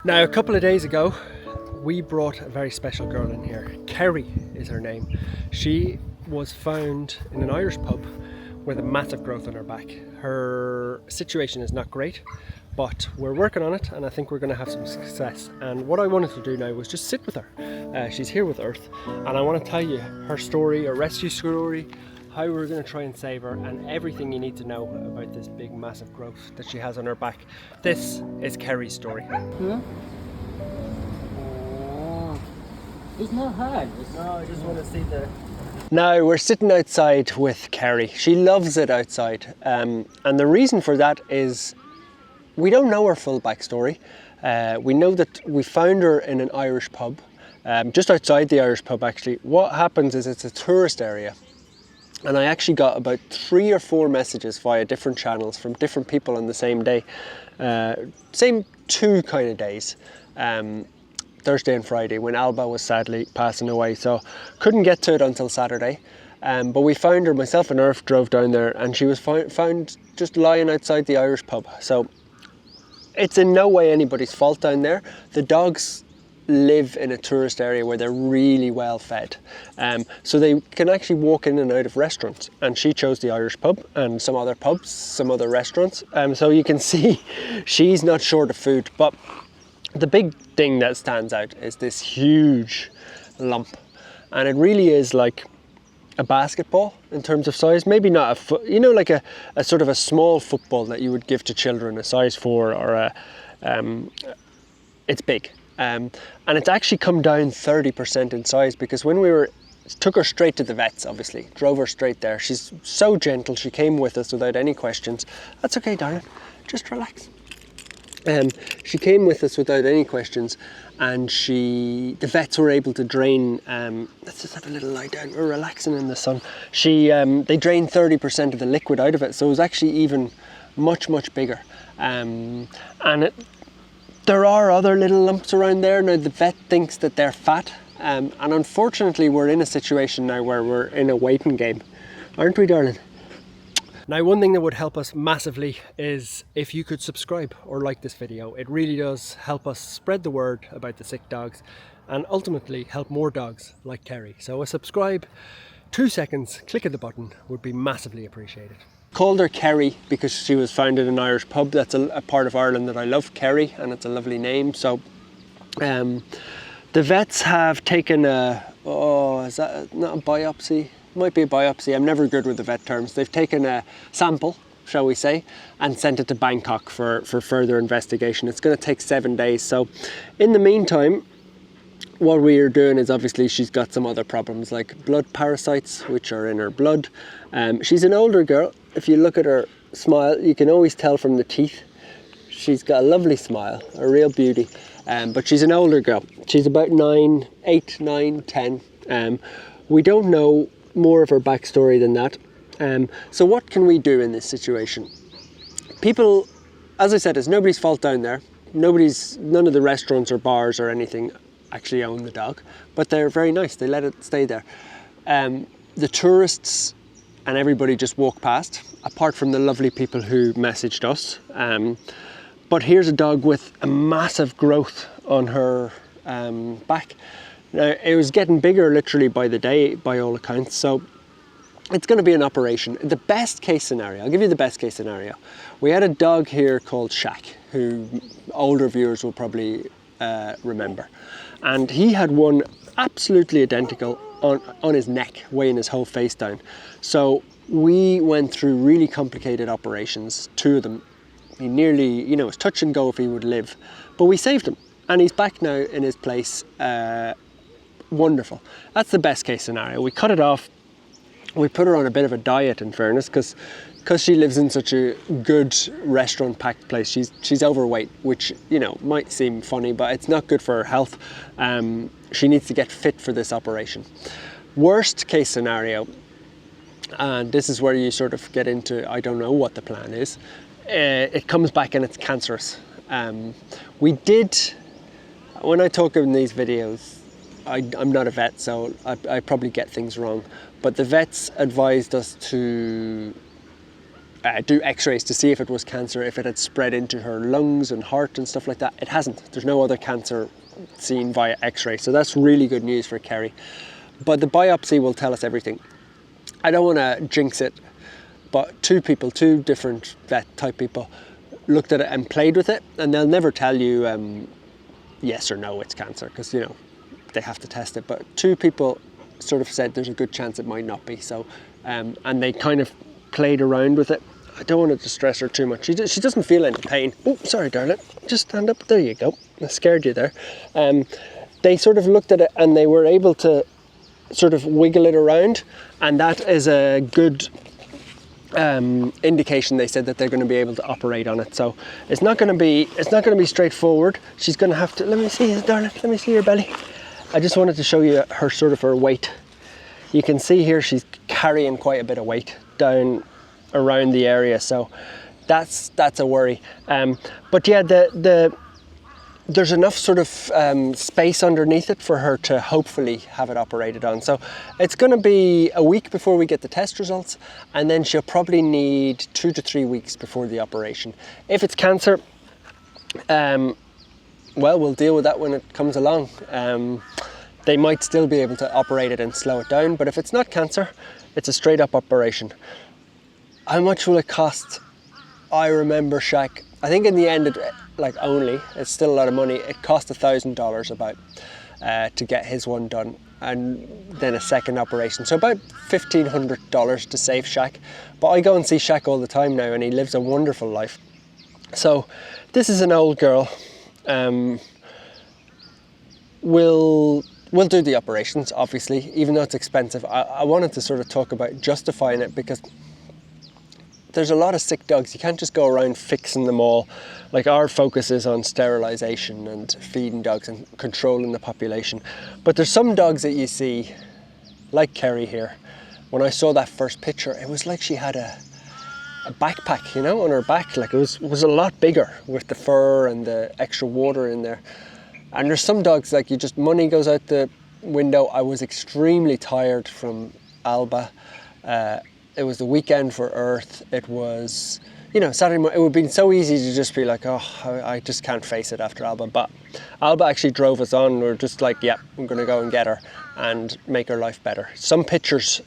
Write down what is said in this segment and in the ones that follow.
Now, a couple of days ago, we brought a very special girl in here. Kerry is her name. She was found in an Irish pub with a massive growth on her back. Her situation is not great, but we're working on it and I think we're going to have some success. And what I wanted to do now was just sit with her. She's here with Earth and I want to tell you her story, her rescue story, how we're going to try and save her, and everything you need to know about this big massive growth that she has on her back. This is Kerry's story. Huh? Oh, it's not hard. No, I just want to see the... Now we're sitting outside with Kerry. She loves it outside, and the reason for that is we don't know her full backstory. We know that we found her in an Irish pub, just outside the Irish pub actually. What happens is it's a tourist area. And I actually got about 3 or 4 messages via different channels from different people on the same day. Same 2 kind of days, Thursday and Friday, when Alba was sadly passing away. So couldn't get to it until Saturday. But we found her, myself and Earth drove down there, and she was found just lying outside the Irish pub. So it's in no way anybody's fault down there. The dogs live in a tourist area where they're really well fed, so they can actually walk in and out of restaurants, and she chose the Irish pub and some other pubs, some other restaurants, so you can see she's not short of food. But the big thing that stands out is this huge lump, and it really is like a basketball in terms of size. Maybe not a foot, you know, like a sort of a small football that you would give to children, a size 4, or it's big. And it's actually come down 30% in size, because when we took her straight to the vets, obviously, drove her straight there. She's so gentle, she came with us without any questions. That's okay, darling, just relax. She came with us without any questions, and the vets were able to drain, let's just have a little lie down, we're relaxing in the sun. They drained 30% of the liquid out of it, so it was actually even much bigger. There are other little lumps around there. Now the vet thinks that they're fat, and unfortunately we're in a situation now where we're in a waiting game, aren't we, darling? Now, one thing that would help us massively is if you could subscribe or like this video. It really does help us spread the word about the sick dogs and ultimately help more dogs like Kerry. So a subscribe, 2 seconds, click of the button would be massively appreciated. Called her Kerry because she was found in an Irish pub. That's a part of Ireland that I love, Kerry, and it's a lovely name. So the vets have taken is that not a biopsy? It might be a biopsy. I'm never good with the vet terms. They've taken a sample, shall we say, and sent it to Bangkok for further investigation. It's going to take 7 days. So in the meantime, what we are doing is, obviously she's got some other problems like blood parasites, which are in her blood. She's an older girl. If you look at her smile, you can always tell from the teeth. She's got a lovely smile, a real beauty. But she's an older girl. She's about 8, 9, 10. We don't know more of her backstory than that. So what can we do in this situation? People, as I said, it's nobody's fault down there. None of the restaurants or bars or anything actually own the dog, but they're very nice. They let it stay there. The tourists and everybody just walk past, apart from the lovely people who messaged us. But here's a dog with a massive growth on her back. Now, it was getting bigger literally by the day, by all accounts, so it's going to be an operation. The best case scenario, I'll give you the best case scenario. We had a dog here called Shaq, who older viewers will probably remember. And he had one absolutely identical on his neck, weighing his whole face down. So we went through really complicated operations, 2 of them. He nearly, it was touch and go if he would live, but we saved him and he's back now in his place. Wonderful. That's the best case scenario. We cut it off. We put her on a bit of a diet, in fairness, because she lives in such a good restaurant packed place. She's overweight, which might seem funny, but it's not good for her health. She needs to get fit for this operation. Worst case scenario, and this is where you sort of get into, I don't know what the plan is. It comes back and it's cancerous. We did, when I talk in these videos, I'm not a vet, so I probably get things wrong, but the vets advised us to do x-rays to see if it was cancer, if it had spread into her lungs and heart and stuff like that. It hasn't. There's no other cancer seen via x-ray, so that's really good news for Kerry. But the biopsy will tell us everything. I don't want to jinx it, but two different vet type people looked at it and played with it, and they'll never tell you yes or no it's cancer, because you know they have to test it. But two people sort of said there's a good chance it might not be. So and they kind of played around with it. I don't want to distress her too much. She doesn't feel any pain. Oh, sorry, darling. Just stand up. There you go. I scared you there. They sort of looked at it and they were able to sort of wiggle it around, and that is a good indication. They said that they're going to be able to operate on it. So it's not going to be straightforward. She's going to have to. Let me see you, darling. Let me see your belly. I just wanted to show you her weight. You can see here she's carrying quite a bit of weight down around the area, so that's a worry. But yeah, there's enough sort of space underneath it for her to hopefully have it operated on. So it's going to be a week before we get the test results, and then she'll probably need 2 to 3 weeks before the operation. If it's cancer, well, we'll deal with that when it comes along. They might still be able to operate it and slow it down, but if it's not cancer, it's a straight up operation. How much will it cost? I remember Shaq, I think in the end, it's still a lot of money. It cost $1,000 about to get his one done, and then a second operation. So about $1,500 to save Shaq. But I go and see Shaq all the time now, and he lives a wonderful life. So this is an old girl. We'll do the operations, obviously, even though it's expensive. I wanted to sort of talk about justifying it, because there's a lot of sick dogs. You can't just go around fixing them all. Like, our focus is on sterilisation and feeding dogs and controlling the population. But there's some dogs that you see, like Kerry here. When I saw that first picture, it was like she had a backpack, you know, on her back. Like, it was a lot bigger with the fur and the extra water in there. And there's some dogs, like, money goes out the window. I was extremely tired from Alba. It was the weekend for Earth. It was, you know, Saturday morning. It would have been so easy to just be like, oh, I just can't face it after Alba. But Alba actually drove us on. We were just like, yeah, I'm going to go and get her and make her life better. Some pictures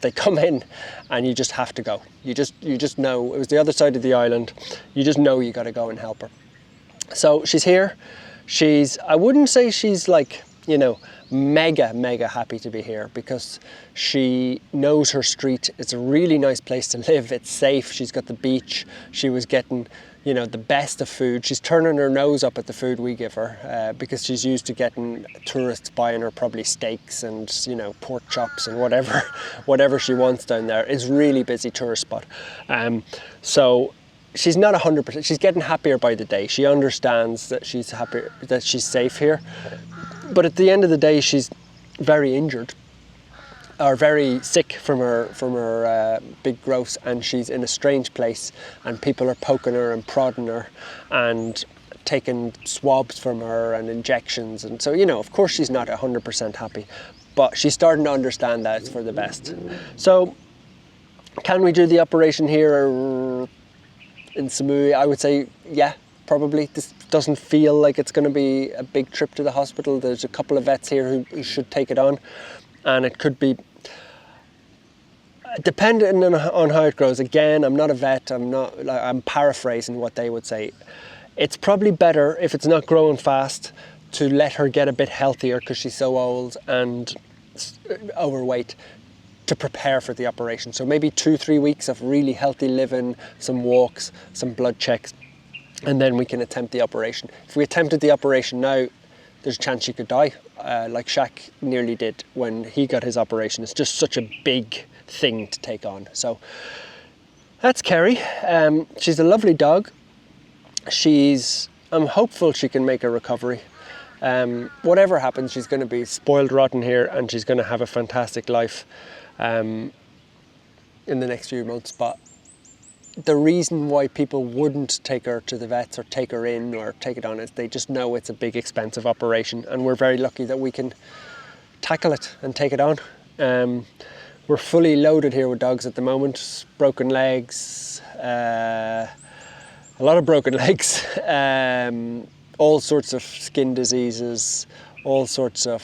they come in and you just have to go. You just know. It was the other side of the island. You just know you got to go and help her. So she's here. I wouldn't say she's like, you know, mega happy to be here, because she knows her street. It's a really nice place to live. It's safe. She's got the beach. She was getting, you know, the best of food. She's turning her nose up at the food we give her, because she's used to getting tourists buying her probably steaks and, you know, pork chops and whatever she wants down there. It's a really busy tourist spot. So she's not 100%. She's getting happier by the day. She understands that she's happy, that she's safe here. But at the end of the day, she's very injured, or very sick from her big growths, and she's in a strange place, and people are poking her and prodding her and taking swabs from her and injections. And so, you know, of course she's not 100% happy, but she's starting to understand that it's for the best. So can we do the operation here in Samui? I would say, yeah, probably. This doesn't feel like it's going to be a big trip to the hospital. There's a couple of vets here who should take it on, and it could be, depending on how it grows. Again, I'm not a vet. I'm paraphrasing what they would say. It's probably better, if it's not growing fast, to let her get a bit healthier, because she's so old and overweight, to prepare for the operation. So maybe 2-3 weeks of really healthy living, some walks, some blood checks, and then we can attempt the operation. If we attempted the operation now, there's a chance she could die, like Shaq nearly did when he got his operation. It's just such a big thing to take on. So that's Kerry. She's a lovely dog. I'm hopeful she can make a recovery. Whatever happens, she's going to be spoiled rotten here, and she's going to have a fantastic life in the next few months. But the reason why people wouldn't take her to the vets or take her in or take it on is they just know it's a big, expensive operation, and we're very lucky that we can tackle it and take it on. We're we're fully loaded here with dogs at the moment. Broken legs, a lot of broken legs, all sorts of skin diseases, all sorts of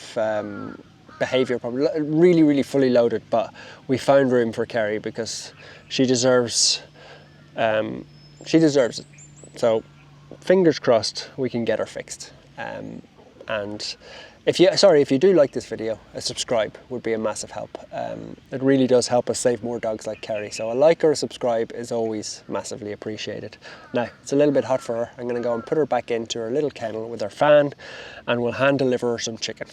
behaviour problems. Really, really fully loaded, but we found room for Kerry because she deserves it. So fingers crossed we can get her fixed. And if you do like this video, a subscribe would be a massive help. It really does help us save more dogs like Kerry. So a like or a subscribe is always massively appreciated. Now, it's a little bit hot for her. I'm gonna go and put her back into her little kennel with her fan, and we'll hand deliver her some chicken.